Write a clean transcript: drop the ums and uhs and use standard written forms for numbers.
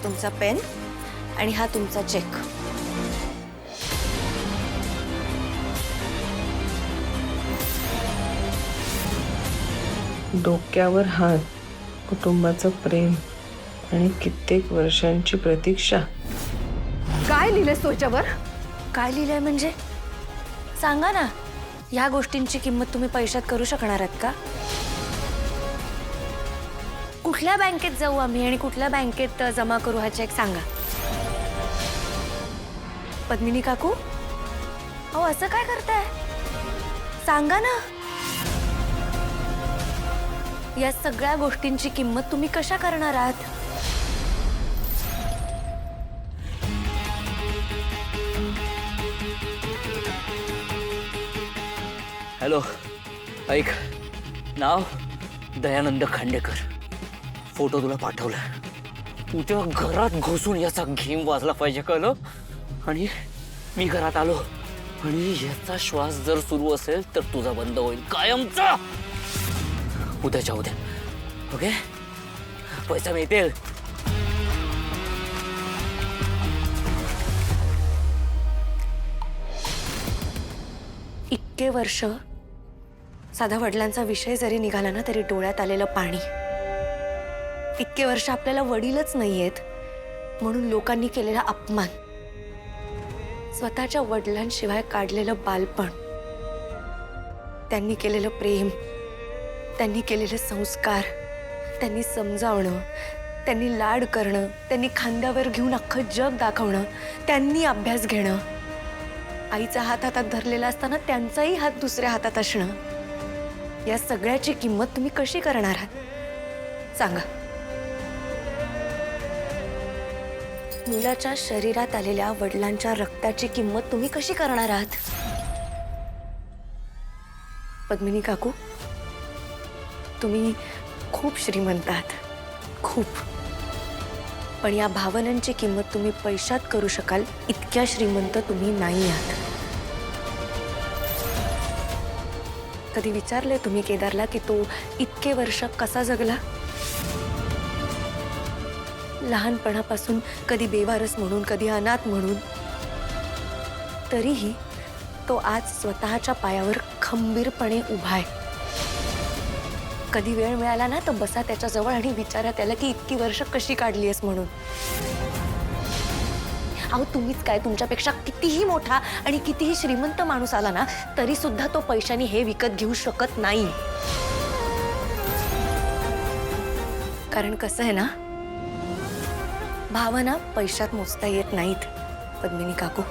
तुमचा पेन आणि हा तुमचा चेक। डोक्यावर हात, कुटुंबाचं प्रेम आणि कित्येक वर्षांची प्रतीक्षा। काय लिहिलंस तू याच्यावर? काय लिहिलंय म्हणजे? सांगा ना, ह्या गोष्टींची किंमत तुम्ही पैशात करू शकणार आहात का? कुठल्या बँकेत जाऊ आम्ही आणि कुठल्या बँकेत जमा करू हा चेक सांगा। पद्मिनी काकू, अहो असं काय करताय? सांगा ना, या सगळ्या गोष्टींची किंमत तुम्ही कशा करणार आहात? हॅलो, ऐक, नाव दयानंद खांडेकर। फोटो तुला पाठवला। उद्या घरात घुसून याचा घेम वाजला पाहिजे, कळलं? आणि मी घरात आलो आणि याचा श्वास जर सुरू असेल तर तुझा बंद होईल कायमचा। उद्याच्या उद्या, ओके? पैसा मिळतील। इतके वर्ष साधा वडिलांचा विषय जरी निघाला ना तरी डोळ्यात आलेलं पाणी। इतके वर्ष आपल्याला वडीलच नाहीयेत म्हणून लोकांनी केलेला अपमान, स्वतःच्या वडिलांशिवाय काढलेलं बालपण, त्यांनी केलेलं प्रेम, त्यांनी केलेले संस्कार, त्यांनी समजावणं, त्यांनी लाड करणं, त्यांनी खांद्यावर घेऊन अख्खं जग दाखवणं, त्यांनी अभ्यास घेणं, आईचा हात हातात धरलेला असताना त्यांचाही हात दुसऱ्या हातात असणं, या सगळ्याची किंमत तुम्ही कशी करणार आहात सांगा। मुलाच्या शरीरात आलेल्या वडिलांच्या रक्ताची किंमत तुम्ही कशी करणार आहात? पद्मिनी काकू, तुम्ही खूप श्रीमंत आहात, खूप, पण या भावनांची किंमत तुम्ही पैशात करू शकाल इतक्या श्रीमंत तुम्ही नाही आहात। कधी विचारले तुम्ही केदारला की तो इतके वर्ष कसा जगला? लहानपणापासून कधी बेवारस म्हणून, कधी अनाथ म्हणून, तरीही तो आज स्वतःच्या पायावर खंबीरपणे उभा आहे। कधी वेळ मिळाला ना तर बसा त्याच्या जवळ आणि विचारा त्याला की इतकी वर्ष कशी काढली आहेस म्हणून। अहो तुम्हीच काय, तुमच्यापेक्षा कितीही मोठा आणि कितीही श्रीमंत माणूस आला ना तरी सुद्धा तो पैशाने हे विकत घेऊ शकत नाही। कारण कसं आहे ना, भावना पैशात मोजता येत नाहीत पद्मिनी काकू।